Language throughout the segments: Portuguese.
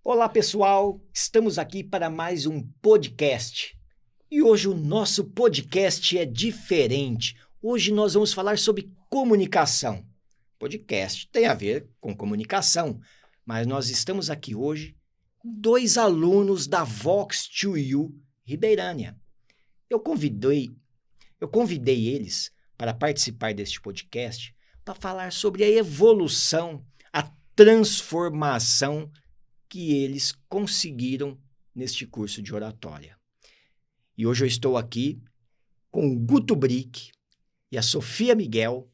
Olá, pessoal! Estamos aqui para mais um podcast. E hoje o nosso podcast é diferente. Hoje nós vamos falar sobre comunicação. Podcast tem a ver com comunicação, mas nós estamos aqui hoje com 2 alunos da Vox2U Ribeirânia. Eu convidei eles para participar deste podcast para falar sobre a evolução, a transformação que eles conseguiram neste curso de oratória. E hoje eu estou aqui com o Guto Brick e a Sofia Miguel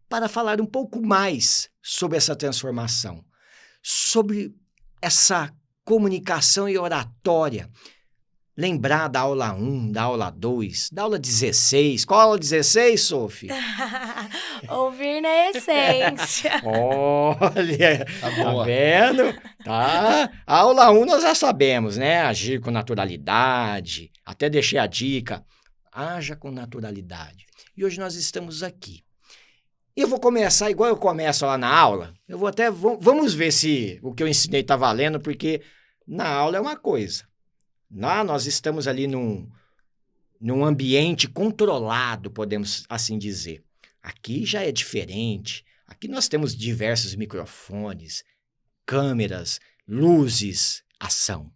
para falar um pouco mais sobre essa transformação, sobre essa comunicação e oratória. Lembrar da aula 1, da aula 2, da aula 16. Qual a aula 16, Sofia? Ouvir na essência. Olha, tá vendo? Tá. A aula 1 nós já sabemos, né? Agir com naturalidade. Até deixei a dica. Haja com naturalidade. E hoje nós estamos aqui. E eu vou começar igual eu começo lá na aula. Vamos ver se o que eu ensinei tá valendo, porque na aula é uma coisa. Lá nós estamos ali num ambiente controlado, podemos assim dizer. Aqui já é diferente. Aqui nós temos diversos microfones, câmeras, luzes, ação.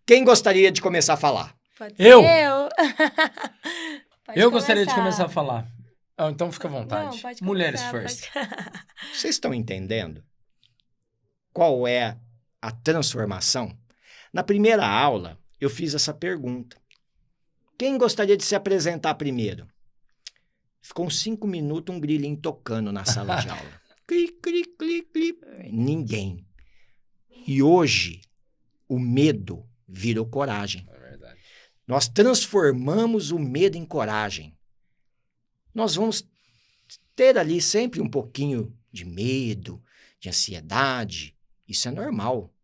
Quem gostaria de começar a falar? Pode ser Eu Pode gostaria de começar a falar. Então fica à vontade. Não, pode Mulheres começar, first. Vocês estão entendendo qual é a transformação? Na primeira aula, eu fiz essa pergunta. Quem gostaria de se apresentar primeiro? Ficou uns 5 minutos um grilinho tocando na sala de aula. Cli, cli, cli, cli. Ninguém. E hoje, o medo virou coragem. É verdade. Nós transformamos o medo em coragem. Nós vamos ter ali sempre um pouquinho de medo, de ansiedade. Isso é normal.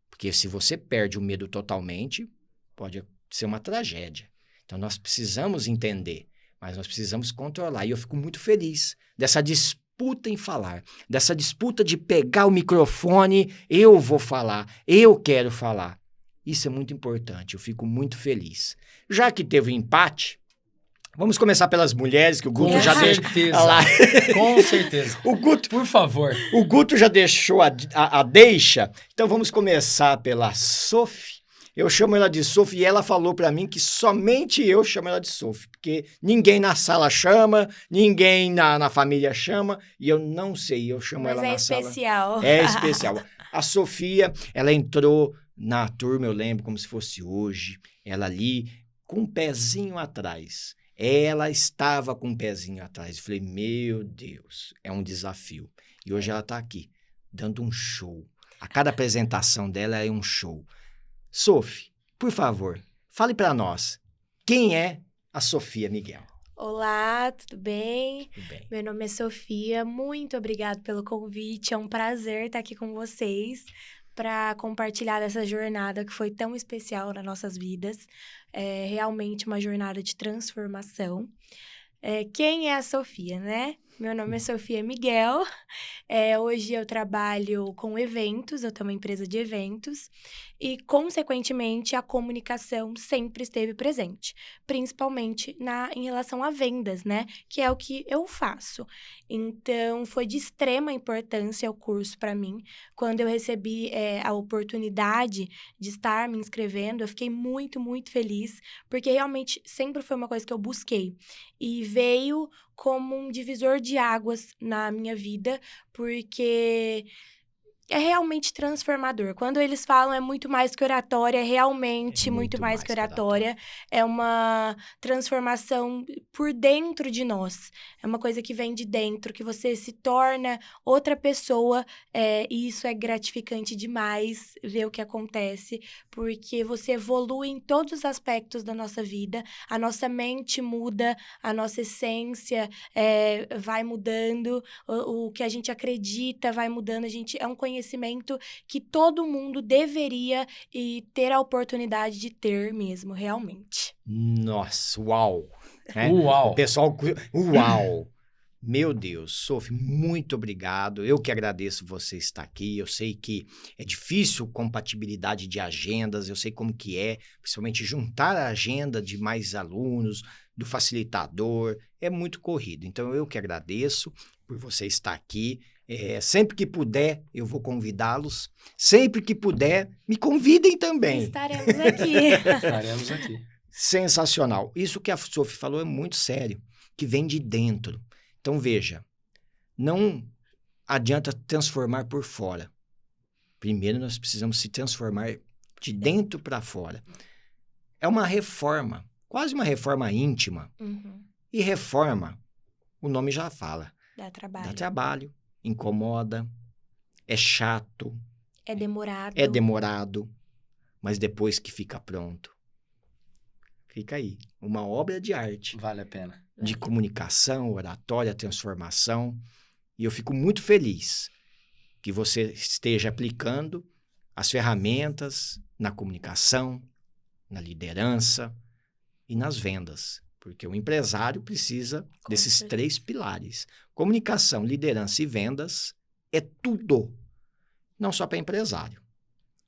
Porque se você perde o medo totalmente, pode ser uma tragédia. Então, nós precisamos entender, mas nós precisamos controlar. E eu fico muito feliz dessa disputa em falar, dessa disputa de pegar o microfone, eu vou falar, eu quero falar. Isso é muito importante, eu fico muito feliz. Já que teve um empate, vamos começar pelas mulheres, que o Guto já deixou. Com certeza. O Guto, por favor. O Guto já deixou a deixa, então vamos começar pela Sophie. Eu chamo ela de Sophie e ela falou pra mim que somente eu chamo ela de Sophie, porque ninguém na sala chama, ninguém na família chama, e eu não sei, eu chamo ela na sala. Mas é especial. É especial. A Sofia, ela entrou na turma, eu lembro como se fosse hoje, ela ali com um pezinho atrás. Ela estava com um pezinho atrás. Eu falei, meu Deus, é um desafio. E hoje ela está aqui, dando um show. A cada apresentação dela é um show. Sophie, por favor, fale para nós, quem é a Sofia Miguel? Olá, tudo bem? Tudo bem. Meu nome é Sofia, muito obrigada pelo convite. É um prazer estar aqui com vocês para compartilhar dessa jornada que foi tão especial nas nossas vidas. É realmente uma jornada de transformação. Quem é a Sofia, né? Meu nome é Sofia Miguel. Hoje eu trabalho com eventos, eu tenho uma empresa de eventos e, consequentemente, a comunicação sempre esteve presente, principalmente em relação a vendas, né? Que é o que eu faço. Então, foi de extrema importância o curso para mim. Quando eu recebi a oportunidade de estar me inscrevendo, eu fiquei muito, muito feliz, porque realmente sempre foi uma coisa que eu busquei. E veio como um divisor de águas na minha vida, porque é realmente transformador. Quando eles falam é muito mais que oratória, é realmente muito mais que oratória. É uma transformação por dentro de nós. É uma coisa que vem de dentro, que você se torna outra pessoa, e isso é gratificante demais ver o que acontece, porque você evolui em todos os aspectos da nossa vida, a nossa mente muda, a nossa essência vai mudando, o que a gente acredita vai mudando, é um conhecimento que todo mundo deveria ter a oportunidade de ter mesmo, realmente. Nossa, uau! Né? Uau! O pessoal, uau! Meu Deus, Sophie, muito obrigado. Eu que agradeço você estar aqui. Eu sei que é difícil compatibilidade de agendas, eu sei como que é, principalmente juntar a agenda de mais alunos, do facilitador, é muito corrido. Então, eu que agradeço por você estar aqui. Sempre que puder, eu vou convidá-los. Sempre que puder, me convidem também. Estaremos aqui. Estaremos aqui. Sensacional. Isso que a Sophie falou é muito sério, que vem de dentro. Então, veja, não adianta transformar por fora. Primeiro, nós precisamos se transformar de dentro para fora. É uma reforma, quase uma reforma íntima. Uhum. E reforma, o nome já fala. Dá trabalho. Dá trabalho, incomoda, é chato, É demorado. é demorado, mas depois que fica pronto, fica aí, uma obra de arte. Vale a pena. De comunicação, oratória, transformação. E eu fico muito feliz que você esteja aplicando as ferramentas na comunicação, na liderança e nas vendas. Porque o empresário precisa desses 3 pilares. Comunicação, liderança e vendas é tudo. Não só para empresário.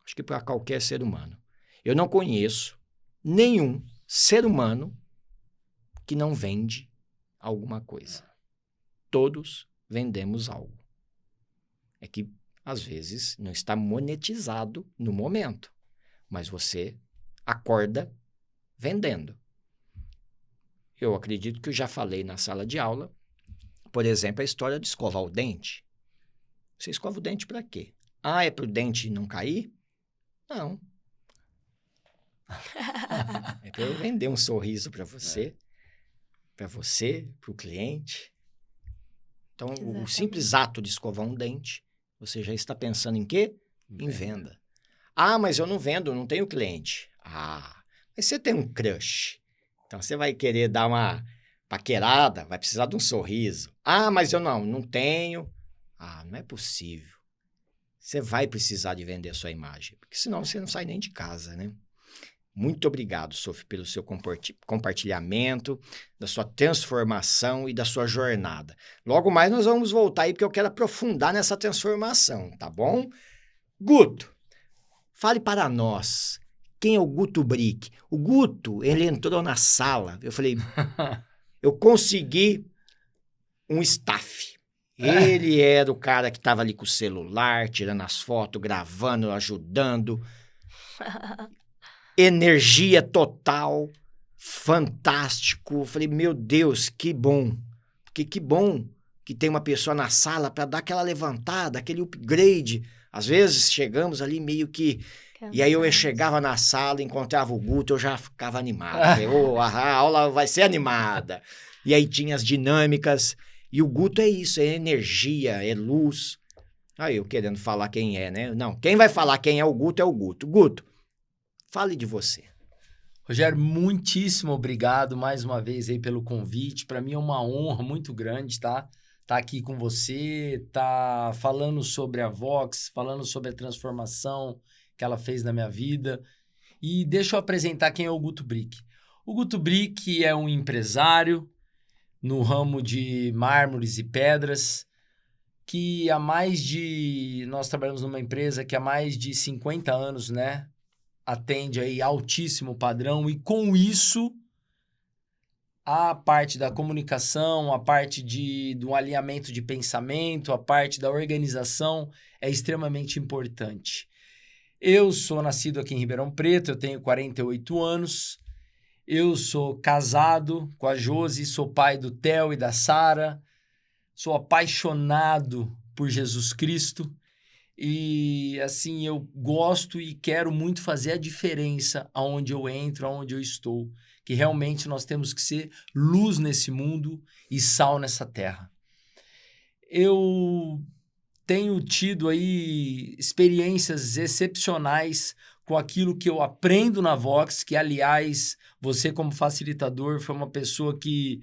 Acho que para qualquer ser humano. Eu não conheço nenhum ser humano que não vende alguma coisa. Todos vendemos algo. É que, às vezes, não está monetizado no momento, mas você acorda vendendo. Eu acredito que eu já falei na sala de aula, por exemplo, a história de escovar o dente. Você escova o dente para quê? Ah, é para o dente não cair? Não. É para eu vender um sorriso para você. Para você, para o cliente. Então, o simples ato de escovar um dente, você já está pensando em quê? Em venda. Ah, mas eu não vendo, não tenho cliente. Ah, mas você tem um crush. Então, você vai querer dar uma paquerada, vai precisar de um sorriso. Ah, mas eu não tenho. Ah, não é possível. Você vai precisar de vender a sua imagem, porque senão você não sai nem de casa, né? Muito obrigado, Sophie, pelo seu compartilhamento, da sua transformação e da sua jornada. Logo mais nós vamos voltar aí, porque eu quero aprofundar nessa transformação, tá bom? Guto, fale para nós, quem é o Guto Brick? O Guto, ele entrou na sala, eu falei, eu consegui um staff. Ele era o cara que estava ali com o celular, tirando as fotos, gravando, ajudando. Energia total, fantástico. Falei, meu Deus, que bom. Porque que bom que tem uma pessoa na sala para dar aquela levantada, aquele upgrade. Às vezes chegamos ali meio que... E aí eu chegava na sala, encontrava o Guto, eu já ficava animado. Falei, a aula vai ser animada. E aí tinha as dinâmicas. E o Guto é isso, é energia, é luz. Aí eu querendo falar quem é, né? Não, quem vai falar quem é o Guto é o Guto. Guto, fale de você. Rogério, muitíssimo obrigado mais uma vez aí pelo convite. Para mim é uma honra muito grande, tá? Tá aqui com você, tá falando sobre a Vox, falando sobre a transformação que ela fez na minha vida. E deixa eu apresentar quem é o Guto Brick. O Guto Brick é um empresário no ramo de mármores e pedras, que nós trabalhamos numa empresa que há mais de 50 anos, né? Atende aí altíssimo padrão, e com isso a parte da comunicação, a parte do alinhamento de pensamento, a parte da organização é extremamente importante. Eu sou nascido aqui em Ribeirão Preto, eu tenho 48 anos, eu sou casado com a Josi, sou pai do Theo e da Sara, sou apaixonado por Jesus Cristo. E, assim, eu gosto e quero muito fazer a diferença aonde eu entro, aonde eu estou. Que realmente nós temos que ser luz nesse mundo e sal nessa terra. Eu tenho tido aí experiências excepcionais com aquilo que eu aprendo na Vox, que, aliás, você como facilitador foi uma pessoa que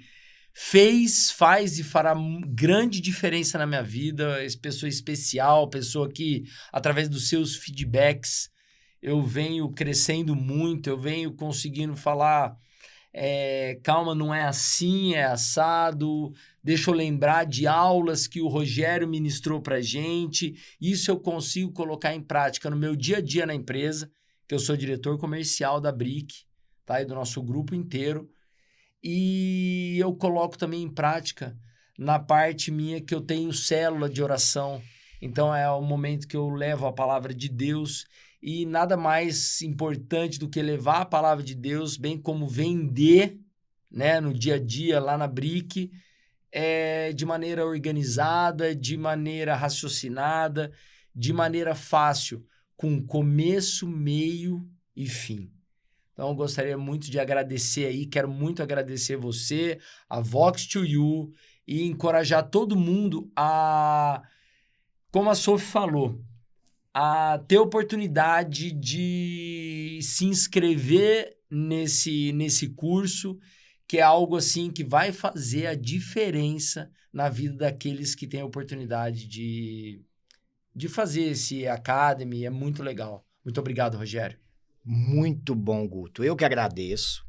faz e fará grande diferença na minha vida, pessoa especial, pessoa que, através dos seus feedbacks, eu venho crescendo muito, eu venho conseguindo falar, calma, não é assim, é assado, deixa eu lembrar de aulas que o Rogério ministrou pra gente. Isso eu consigo colocar em prática no meu dia a dia na empresa, que eu sou diretor comercial da Brick, tá? E do nosso grupo inteiro. E eu coloco também em prática na parte minha que eu tenho célula de oração. Então é o momento que eu levo a palavra de Deus e nada mais importante do que levar a palavra de Deus, bem como vender, né, no dia a dia lá na Brick, de maneira organizada, de maneira raciocinada, de maneira fácil, com começo, meio e fim. Então, eu gostaria muito de agradecer aí, quero muito agradecer você, a Vox2U, e encorajar todo mundo a, como a Sophie falou, a ter oportunidade de se inscrever nesse curso, que é algo assim que vai fazer a diferença na vida daqueles que têm a oportunidade de fazer esse Academy. É muito legal. Muito obrigado, Rogério. Muito bom, Guto. Eu que agradeço.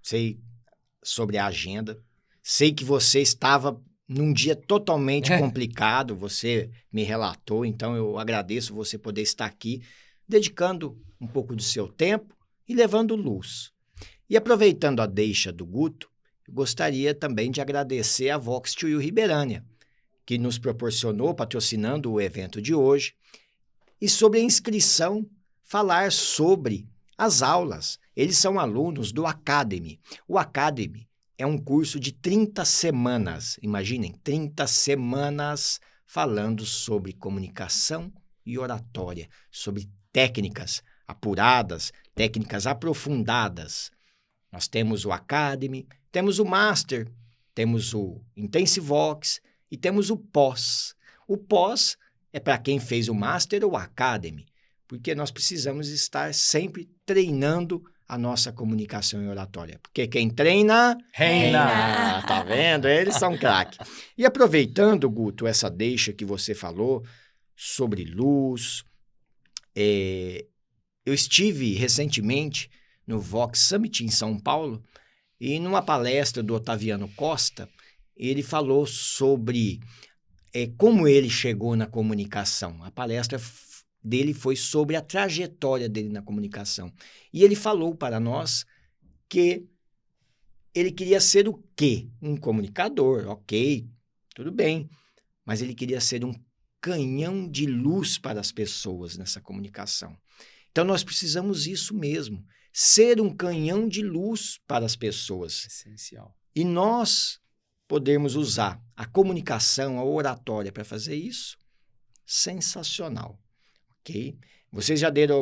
Sei sobre a agenda. Sei que você estava num dia totalmente complicado. Você me relatou, então eu agradeço você poder estar aqui, dedicando um pouco do seu tempo e levando luz. E aproveitando a deixa do Guto, eu gostaria também de agradecer a Vox2U Ribeirânia, que nos proporcionou, patrocinando o evento de hoje, e sobre a inscrição, falar sobre as aulas. Eles são alunos do Academy. O Academy é um curso de 30 semanas. Imaginem, 30 semanas falando sobre comunicação e oratória, sobre técnicas apuradas, técnicas aprofundadas. Nós temos o Academy, temos o Master, temos o Intensivox e temos o Pós. O Pós é para quem fez o Master ou o Academy, porque nós precisamos estar sempre treinando a nossa comunicação e oratória. Porque quem treina, reina! Tá vendo? Eles são craque. E aproveitando, Guto, essa deixa que você falou sobre luz, eu estive recentemente no Vox Summit em São Paulo e numa palestra do Otaviano Costa, ele falou sobre como ele chegou na comunicação. A palestra dele foi sobre a trajetória dele na comunicação. E ele falou para nós que ele queria ser o quê? Um comunicador, ok, tudo bem. Mas ele queria ser um canhão de luz para as pessoas nessa comunicação. Então, nós precisamos isso mesmo, ser um canhão de luz para as pessoas. Essencial. E nós podemos usar a comunicação, a oratória para fazer isso. Sensacional. Ok? Vocês já deram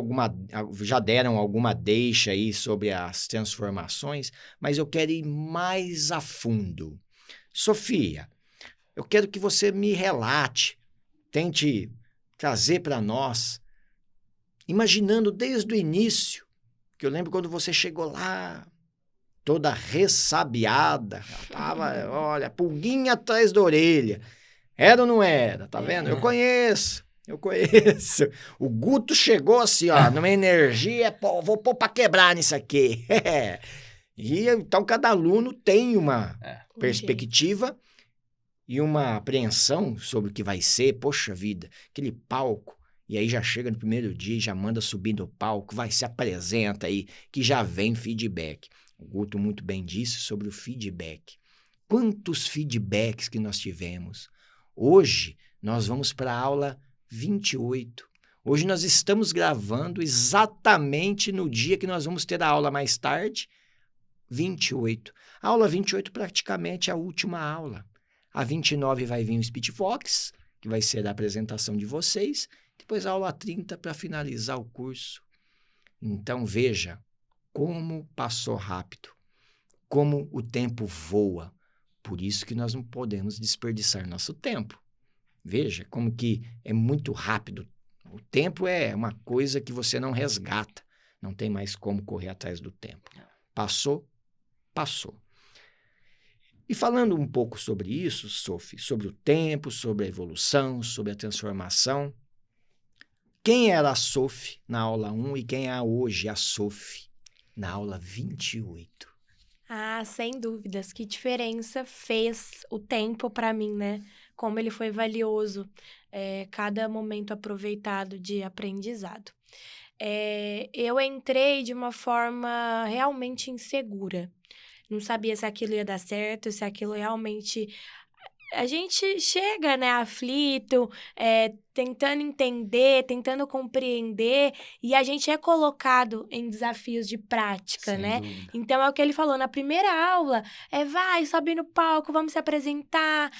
alguma deixa aí sobre as transformações, mas eu quero ir mais a fundo. Sofia, eu quero que você me relate, tente trazer para nós, imaginando desde o início, que eu lembro quando você chegou lá, toda ressabiada, tava, olha, pulguinha atrás da orelha. Era ou não era? Tá vendo? Eu conheço. O Guto chegou assim, ó, numa energia, pô, vou pôr pra quebrar nisso aqui. E então cada aluno tem uma perspectiva e uma apreensão sobre o que vai ser. Poxa vida, aquele palco. E aí já chega no primeiro dia e já manda subir no palco, vai, se apresenta aí, que já vem feedback. O Guto muito bem disse sobre o feedback. Quantos feedbacks que nós tivemos? Hoje nós vamos para a aula 28. Hoje nós estamos gravando exatamente no dia que nós vamos ter a aula mais tarde, 28. A aula 28 praticamente é a última aula. A 29 vai vir o Speechvox, que vai ser a apresentação de vocês. Depois a aula 30 para finalizar o curso. Então veja como passou rápido, como o tempo voa. Por isso que nós não podemos desperdiçar nosso tempo. Veja como que é muito rápido. O tempo é uma coisa que você não resgata. Não tem mais como correr atrás do tempo. Passou, passou. E falando um pouco sobre isso, Sophie, sobre o tempo, sobre a evolução, sobre a transformação, quem era a Sophie na aula 1 e quem é hoje a Sophie na aula 28? Ah, sem dúvidas. Que diferença fez o tempo para mim, né? Como ele foi valioso, cada momento aproveitado de aprendizado. Eu entrei de uma forma realmente insegura. Não sabia se aquilo ia dar certo, se aquilo realmente... A gente chega, né, aflito, tentando entender, tentando compreender, e a gente é colocado em desafios de prática, Sem né? dúvida. Então, é o que ele falou, na primeira aula, vai, sobe no palco, vamos se apresentar.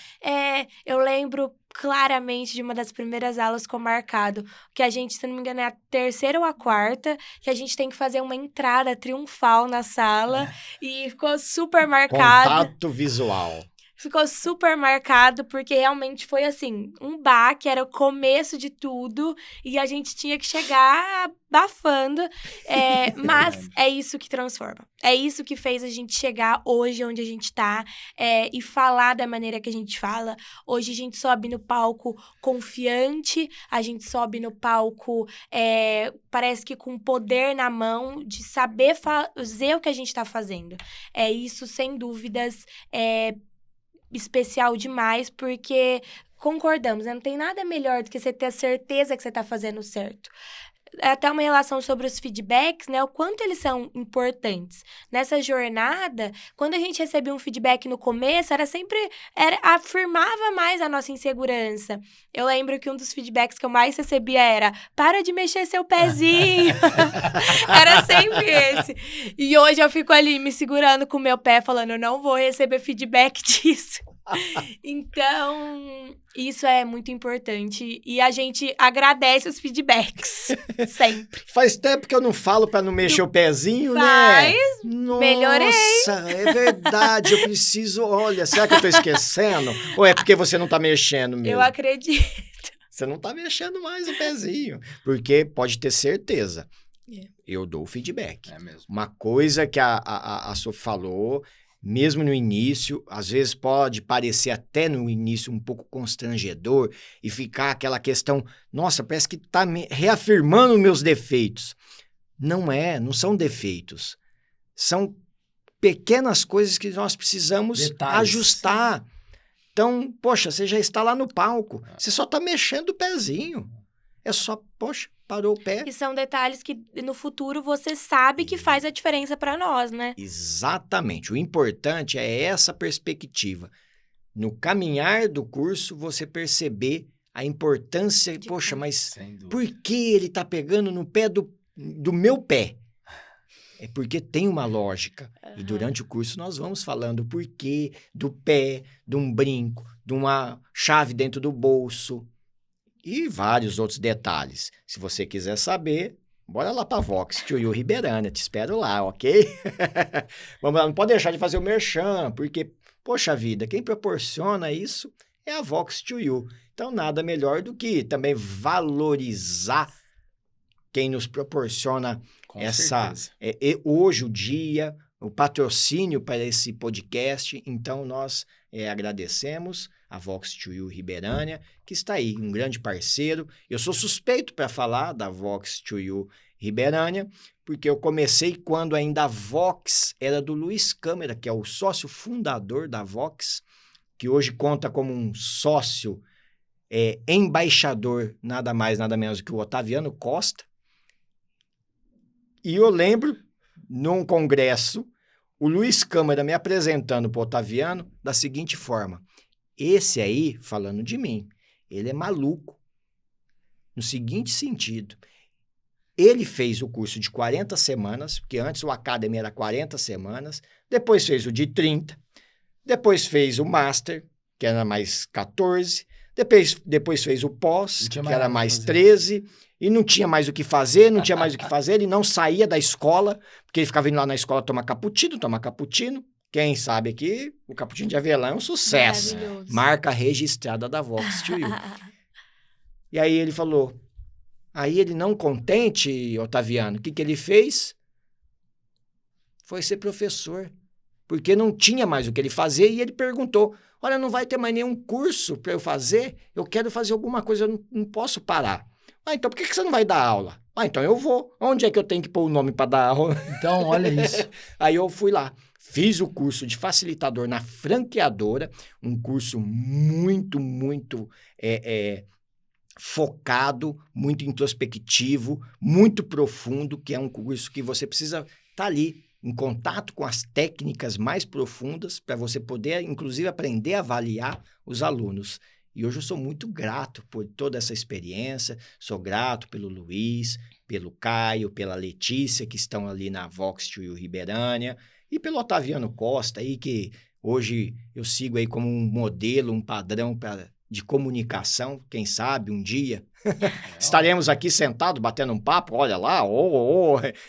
Eu lembro claramente de uma das primeiras aulas com marcado, que a gente, se não me engano, é a terceira ou a quarta, que a gente tem que fazer uma entrada triunfal na sala, e ficou super marcado. Contato visual. Ficou super marcado, porque realmente foi assim, um baque, era o começo de tudo, e a gente tinha que chegar abafando, mas é isso que transforma. É isso que fez a gente chegar hoje onde a gente tá, e falar da maneira que a gente fala. Hoje a gente sobe no palco confiante, a gente sobe no palco, parece que com poder na mão, de saber fazer o que a gente tá fazendo. Isso, sem dúvidas, especial demais, porque concordamos, né? Não tem nada melhor do que você ter a certeza que você tá fazendo certo. É até uma relação sobre os feedbacks, né? O quanto eles são importantes. Nessa jornada, quando a gente recebia um feedback no começo, afirmava mais a nossa insegurança. Eu lembro que um dos feedbacks que eu mais recebia era: para de mexer seu pezinho. Era sempre esse. E hoje eu fico ali me segurando com o meu pé, falando: eu não vou receber feedback disso. Então, isso é muito importante. E a gente agradece os feedbacks. Sempre. Faz tempo que eu não falo pra não mexer o pezinho, Faz, né? Nossa, melhorei. É verdade. Eu preciso... Olha, será que eu tô esquecendo? Ou é porque você não tá mexendo mesmo? Eu acredito. Você não tá mexendo mais o pezinho. Porque pode ter certeza. É. Eu dou feedback. É mesmo. Uma coisa que a Sophie falou, mesmo no início, às vezes pode parecer até no início um pouco constrangedor e ficar aquela questão, nossa, parece que tá reafirmando meus defeitos. Não são defeitos. São pequenas coisas que nós precisamos Detalhes. ajustar. Então, poxa, você já está lá no palco, você só está mexendo o pezinho. É só, poxa, parou o pé. E são detalhes que no futuro você sabe que faz a diferença pra nós, né? Exatamente. O importante é essa perspectiva. No caminhar do curso, você perceber a importância. De Poxa, cada- mas Sem dúvida. por que ele está pegando no pé do meu pé? É porque tem uma lógica. E durante o curso nós vamos falando o porquê do pé, de um brinco, de uma chave dentro do bolso e vários outros detalhes. Se você quiser saber, bora lá para a Vox, Tio Yu Ribeirânia, te espero lá, ok? Vamos lá, não pode deixar de fazer o merchan, porque, poxa vida, quem proporciona isso é a Vox Tio Yu. Então, nada melhor do que também valorizar quem nos proporciona Com essa... certeza. hoje o dia, o patrocínio para esse podcast. Então, nós agradecemos a Vox Tio Yu Ribeirânia, que está aí, um grande parceiro. Eu sou suspeito para falar da Vox Tio Yu Ribeirânia, porque eu comecei quando ainda a Vox era do Luiz Câmara, que é o sócio fundador da Vox, que hoje conta como um sócio embaixador, nada mais, nada menos que o Otaviano Costa. E eu lembro, num congresso, o Luiz Câmara me apresentando para o Otaviano da seguinte forma: esse aí, falando de mim, ele é maluco. No seguinte sentido, ele fez o curso de 40 semanas, porque antes o Academy era 40 semanas, depois fez o de 30, depois fez o Master, que era mais 14, depois fez o pós, que era mais 13, e não tinha mais o que fazer, ele não saía da escola, porque ele ficava indo lá na escola tomar cappuccino. Quem sabe aqui, o cappuccino de avelã é um sucesso. Maravilhoso. Marca registrada da Vox Tio Yu. E aí ele falou, aí ele não contente, Otaviano, o que ele fez? Foi ser professor, porque não tinha mais o que ele fazer, e ele perguntou, olha, não vai ter mais nenhum curso para eu fazer? Eu quero fazer alguma coisa, eu não posso parar. Ah, então por que você não vai dar aula? Ah, então eu vou. Onde é que eu tenho que pôr o nome para dar aula? Então, olha isso. Aí eu fui lá, Fiz o curso de facilitador na franqueadora, um curso muito, muito focado, muito introspectivo, muito profundo, que é um curso que você precisa estar ali em contato com as técnicas mais profundas para você poder, inclusive, aprender a avaliar os alunos. E hoje eu sou muito grato por toda essa experiência, sou grato pelo Luiz, pelo Caio, pela Letícia, que estão ali na Vox Tio Riberânia, e pelo Otaviano Costa, aí, que hoje eu sigo aí como um modelo, um padrão de comunicação, quem sabe um dia estaremos aqui sentados, batendo um papo, olha lá,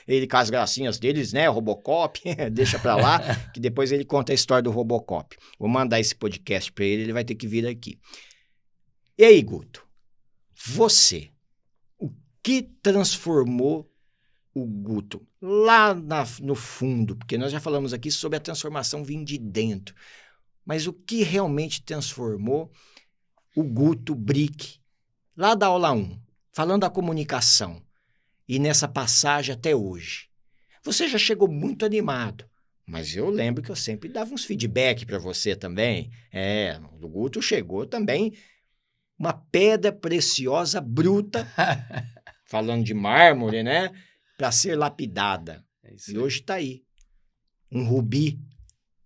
ele com as gracinhas deles, né, Robocop, deixa pra lá, que depois ele conta a história do Robocop. Vou mandar esse podcast pra ele vai ter que vir aqui. E aí, Guto, você, o que transformou o Guto lá no fundo? Porque nós já falamos aqui sobre a transformação vindo de dentro, mas o que realmente transformou o Guto Brick, lá da aula 1, falando da comunicação, e nessa passagem até hoje? Você já chegou muito animado, mas eu lembro que eu sempre dava uns feedback para você também. O Guto chegou também uma pedra preciosa, bruta, falando de mármore, né? Para ser lapidada. E hoje está aí, um rubi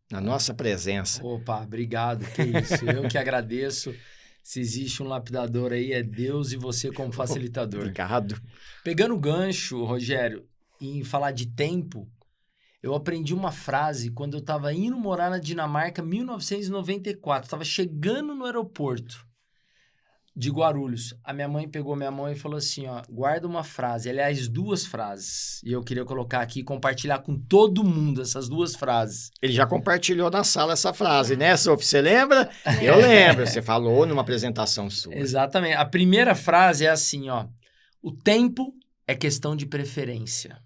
na nossa presença. Opa, obrigado, que isso. Eu que agradeço. Se existe um lapidador aí, é Deus e você como facilitador. Obrigado. Pegando o gancho, Rogério, em falar de tempo, eu aprendi uma frase quando eu estava indo morar na Dinamarca em 1994. Estava chegando no aeroporto de Guarulhos. A minha mãe pegou minha mão e falou assim, ó, guarda uma frase, aliás, 2 frases. E eu queria colocar aqui e compartilhar com todo mundo essas 2 frases. Ele já compartilhou na sala essa frase, né, Sophie? Você lembra? Eu lembro, você falou numa apresentação sua. Exatamente. A primeira frase é assim, ó, o tempo é questão de preferência.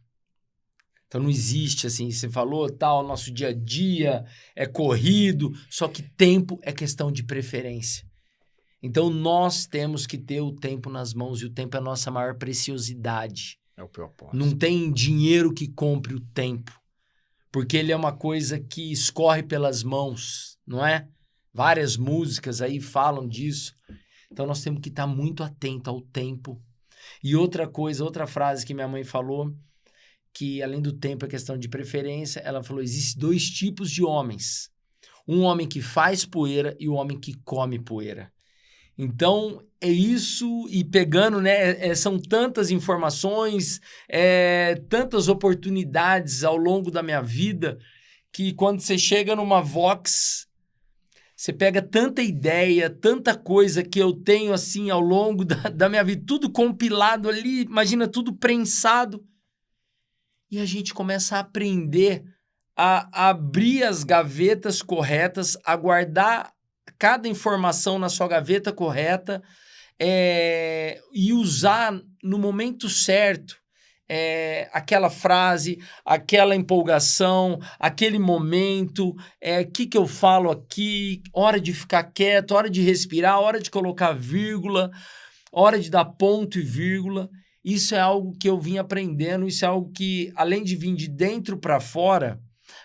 Então não existe assim, você falou, tal, nosso dia a dia é corrido, só que tempo é questão de preferência. Então, nós temos que ter o tempo nas mãos e o tempo é a nossa maior preciosidade. É o propósito. Não tem dinheiro que compre o tempo, porque ele é uma coisa que escorre pelas mãos, não é? Várias músicas aí falam disso. Então, nós temos que estar muito atento ao tempo. E outra coisa, outra frase que minha mãe falou, que além do tempo é questão de preferência, ela falou, existem 2 tipos de homens. Um homem que faz poeira e o homem que come poeira. Então, é isso, e pegando, né, são tantas informações, tantas oportunidades ao longo da minha vida, que quando você chega numa Vox, você pega tanta ideia, tanta coisa que eu tenho, assim, ao longo da minha vida, tudo compilado ali, imagina, tudo prensado, e a gente começa a aprender a abrir as gavetas corretas, a guardar cada informação na sua gaveta correta e usar no momento certo aquela frase, aquela empolgação, aquele momento, que eu falo aqui, hora de ficar quieto, hora de respirar, hora de colocar vírgula, hora de dar ponto e vírgula. Isso é algo que eu vim aprendendo, isso é algo que, além de vir de dentro para fora,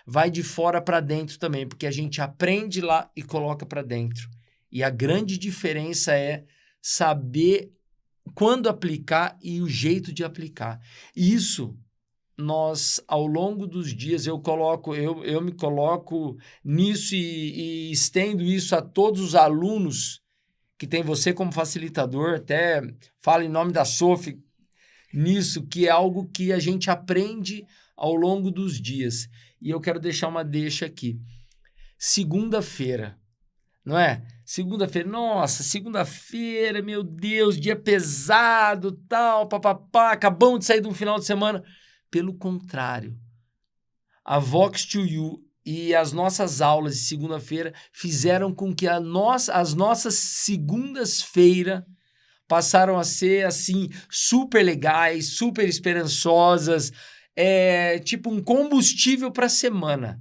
vai de fora para dentro também, porque a gente aprende lá e coloca para dentro. E a grande diferença é saber quando aplicar e o jeito de aplicar. Isso, nós, ao longo dos dias, eu me coloco nisso e estendo isso a todos os alunos que tem você como facilitador, até fala em nome da Sophie nisso, que é algo que a gente aprende ao longo dos dias. E eu quero deixar uma deixa aqui. Segunda-feira, não é? Segunda-feira, nossa, segunda-feira, meu Deus, dia pesado, tal, papapá, acabamos de sair de um final de semana. Pelo contrário, a Vox to You e as nossas aulas de segunda-feira fizeram com que as nossas segundas-feiras passaram a ser, assim, super legais, super esperançosas, tipo um combustível para a semana.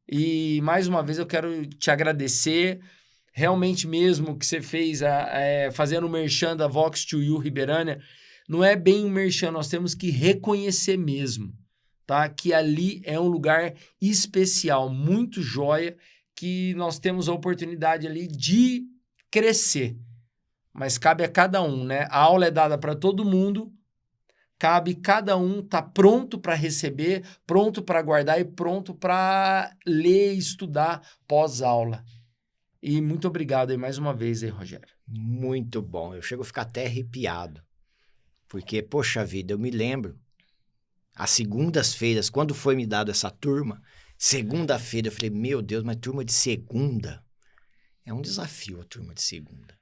E, mais uma vez, eu quero te agradecer, realmente mesmo, que você fez fazendo o merchan da Vox to You Riberânia. Não é bem um merchan, nós temos que reconhecer mesmo, tá? Que ali é um lugar especial, muito joia, que nós temos a oportunidade ali de crescer. Mas cabe a cada um, né? A aula é dada para todo mundo, cabe cada um estar pronto para receber, pronto para guardar e pronto para ler e estudar pós-aula. E muito obrigado aí mais uma vez aí, Rogério. Muito bom. Eu chego a ficar até arrepiado. Porque, poxa vida, eu me lembro, às segundas-feiras, quando foi me dado essa turma, segunda-feira, eu falei, meu Deus, mas turma de segunda? É um desafio a turma de segunda.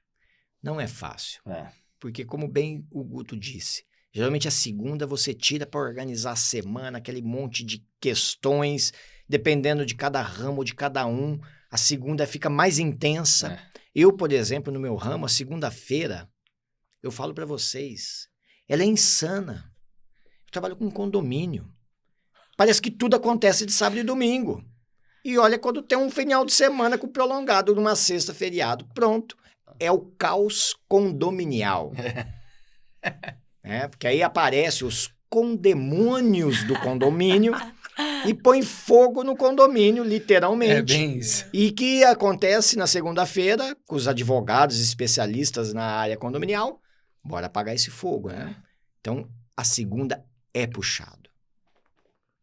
Não é fácil. Porque, como bem o Guto disse, geralmente a segunda você tira para organizar a semana, aquele monte de questões, dependendo de cada ramo, de cada um, a segunda fica mais intensa. Eu, por exemplo, no meu ramo, a segunda-feira, eu falo para vocês, ela é insana. Eu trabalho com condomínio. Parece que tudo acontece de sábado e domingo. E olha quando tem um final de semana com prolongado numa sexta feriado. Pronto. É o caos condominial. Porque aí aparecem os condemônios do condomínio e põe fogo no condomínio, literalmente. É bem isso. E que acontece na segunda-feira com os advogados especialistas na área condominial. Bora apagar esse fogo, né? Então, a segunda é puxado.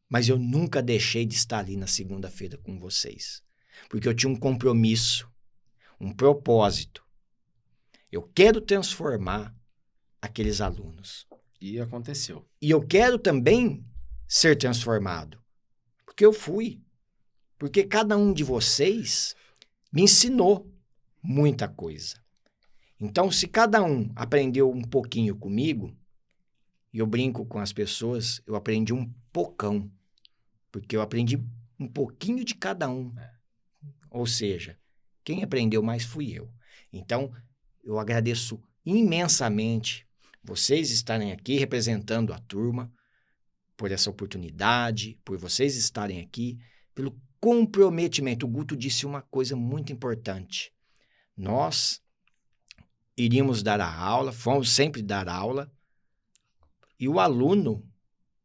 Mas eu nunca deixei de estar ali na segunda-feira com vocês. Porque eu tinha um compromisso, um propósito. Eu quero transformar aqueles alunos. E aconteceu. E eu quero também ser transformado. Porque eu fui. Porque cada um de vocês me ensinou muita coisa. Então, se cada um aprendeu um pouquinho comigo, e eu brinco com as pessoas, eu aprendi um pocão. Porque eu aprendi um pouquinho de cada um. Ou seja, quem aprendeu mais fui eu. Então, eu agradeço imensamente vocês estarem aqui representando a turma, por essa oportunidade, por vocês estarem aqui, pelo comprometimento. O Guto disse uma coisa muito importante. Nós iríamos dar a aula, fomos sempre dar aula, e o aluno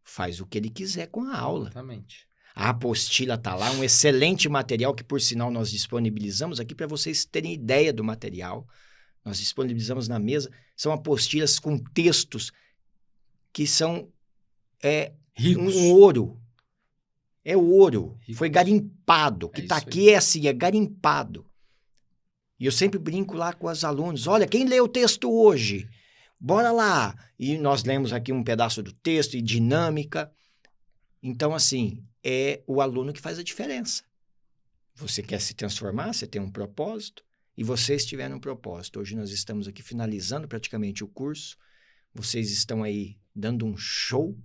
faz o que ele quiser com a aula. Exatamente. A apostila está lá, um excelente material que, por sinal, nós disponibilizamos aqui para vocês terem ideia do material. Nós disponibilizamos na mesa. São apostilas com textos que são ricos. um ouro. É ouro. Ricos. Foi garimpado. O que está aqui é assim, é garimpado. E eu sempre brinco lá com os alunos. Olha, quem lê o texto hoje? Bora lá. E nós lemos aqui um pedaço do texto e dinâmica. Então, assim, é o aluno que faz a diferença. Você quer se transformar, você tem um propósito, e vocês tiveram um propósito. Hoje nós estamos aqui finalizando praticamente o curso. Vocês estão aí dando um show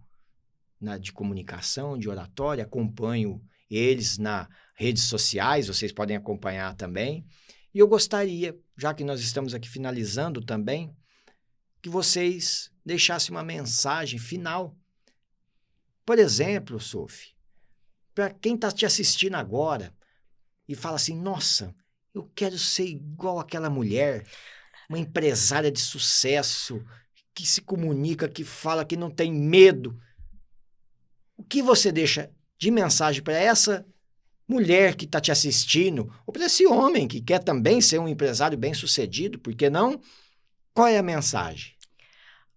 de comunicação, de oratória. Acompanho eles nas redes sociais, vocês podem acompanhar também. E eu gostaria, já que nós estamos aqui finalizando também, que vocês deixassem uma mensagem final. Por exemplo, Sophie, para quem está te assistindo agora e fala assim, nossa, eu quero ser igual aquela mulher, uma empresária de sucesso, que se comunica, que fala, que não tem medo. O que você deixa de mensagem para essa mulher que está te assistindo, ou para esse homem que quer também ser um empresário bem-sucedido, por que não? Qual é a mensagem?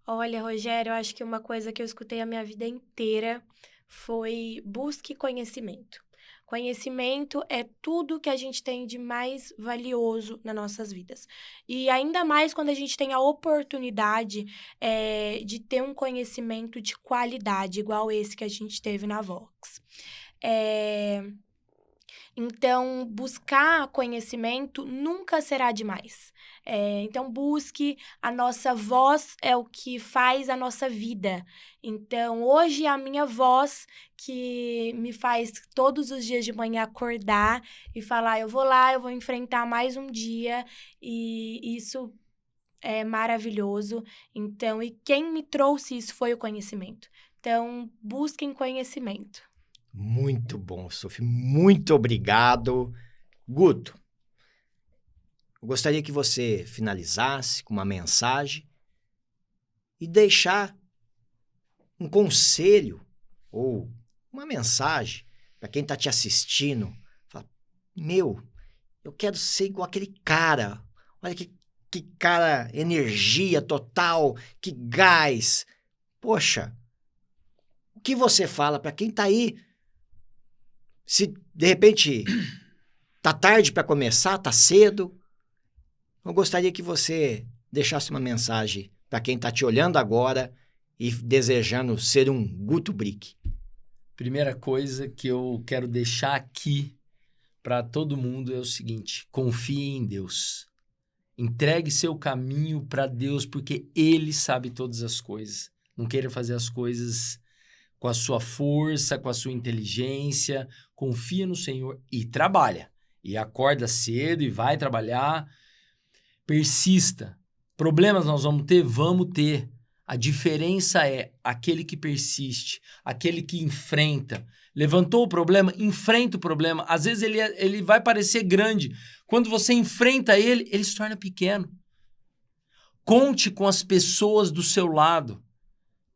Olha, Rogério, eu acho que uma coisa que eu escutei a minha vida inteira foi busque conhecimento. Conhecimento é tudo que a gente tem de mais valioso nas nossas vidas. E ainda mais quando a gente tem a oportunidade de ter um conhecimento de qualidade, igual esse que a gente teve na Vox. Então, buscar conhecimento nunca será demais. Então, busque, a nossa voz é o que faz a nossa vida. Então, hoje é a minha voz que me faz todos os dias de manhã acordar e falar, eu vou lá, eu vou enfrentar mais um dia, e isso é maravilhoso. Então, e quem me trouxe isso foi o conhecimento. Então, busquem conhecimento. Muito bom, Sophie. Muito obrigado. Guto, eu gostaria que você finalizasse com uma mensagem e deixar um conselho ou uma mensagem para quem está te assistindo. Fala, meu, eu quero ser igual aquele cara. Olha que cara, energia total, que gás. Poxa, o que você fala para quem está aí? Se de repente tá tarde para começar, tá cedo, eu gostaria que você deixasse uma mensagem para quem está te olhando agora e desejando ser um Guto Brick. Primeira coisa que eu quero deixar aqui para todo mundo é o seguinte: confie em Deus. Entregue seu caminho para Deus, porque Ele sabe todas as coisas. Não queira fazer as coisas com a sua força, com a sua inteligência. Confia no Senhor e trabalha. E acorda cedo e vai trabalhar. Persista. Problemas nós vamos ter? Vamos ter. A diferença é aquele que persiste, aquele que enfrenta. Levantou o problema, enfrenta o problema. Às vezes ele vai parecer grande. Quando você enfrenta ele se torna pequeno. Conte com as pessoas do seu lado.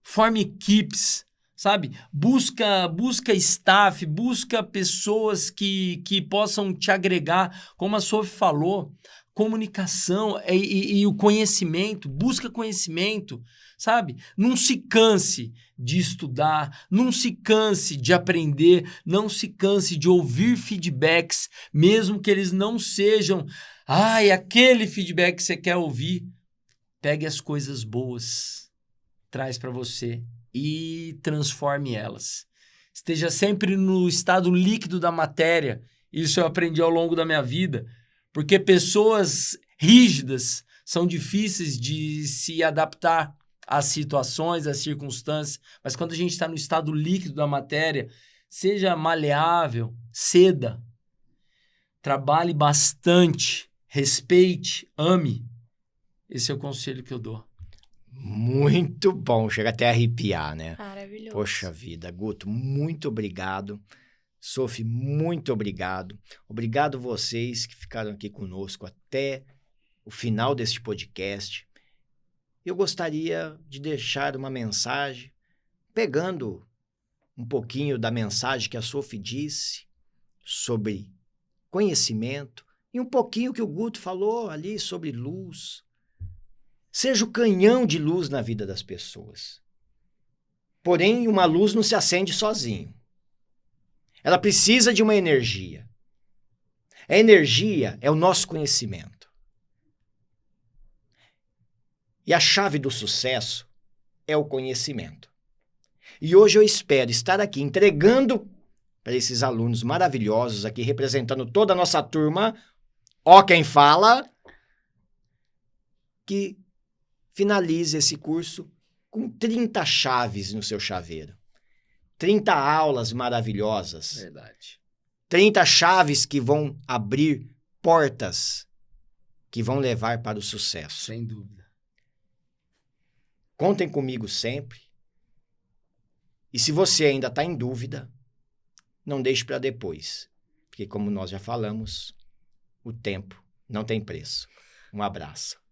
Forme equipes, sabe? Busca staff, busca pessoas que possam te agregar. Como a Sophie falou, comunicação e o conhecimento. Busca conhecimento, sabe? Não se canse de estudar, não se canse de aprender, não se canse de ouvir feedbacks, mesmo que eles não sejam, aquele feedback que você quer ouvir. Pegue as coisas boas, traz para você e transforme elas. Esteja sempre no estado líquido da matéria. Isso eu aprendi ao longo da minha vida, porque pessoas rígidas são difíceis de se adaptar às situações, às circunstâncias, mas quando a gente está no estado líquido da matéria, seja maleável, ceda, trabalhe bastante, respeite, ame. Esse é o conselho que eu dou. Muito bom, chega até a arrepiar, né? Maravilhoso. Poxa vida, Guto, muito obrigado. Sophie, muito obrigado. Obrigado vocês que ficaram aqui conosco até o final deste podcast. Eu gostaria de deixar uma mensagem, pegando um pouquinho da mensagem que a Sophie disse sobre conhecimento e um pouquinho que o Guto falou ali sobre luz. Seja o canhão de luz na vida das pessoas. Porém, uma luz não se acende sozinho. Ela precisa de uma energia. A energia é o nosso conhecimento. E a chave do sucesso é o conhecimento. E hoje eu espero estar aqui entregando para esses alunos maravilhosos aqui, representando toda a nossa turma, ó quem fala, que finalize esse curso com 30 chaves no seu chaveiro. 30 aulas maravilhosas. Verdade. 30 chaves que vão abrir portas que vão levar para o sucesso. Sem dúvida. Contem comigo sempre. E se você ainda está em dúvida, não deixe para depois. Porque como nós já falamos, o tempo não tem preço. Um abraço.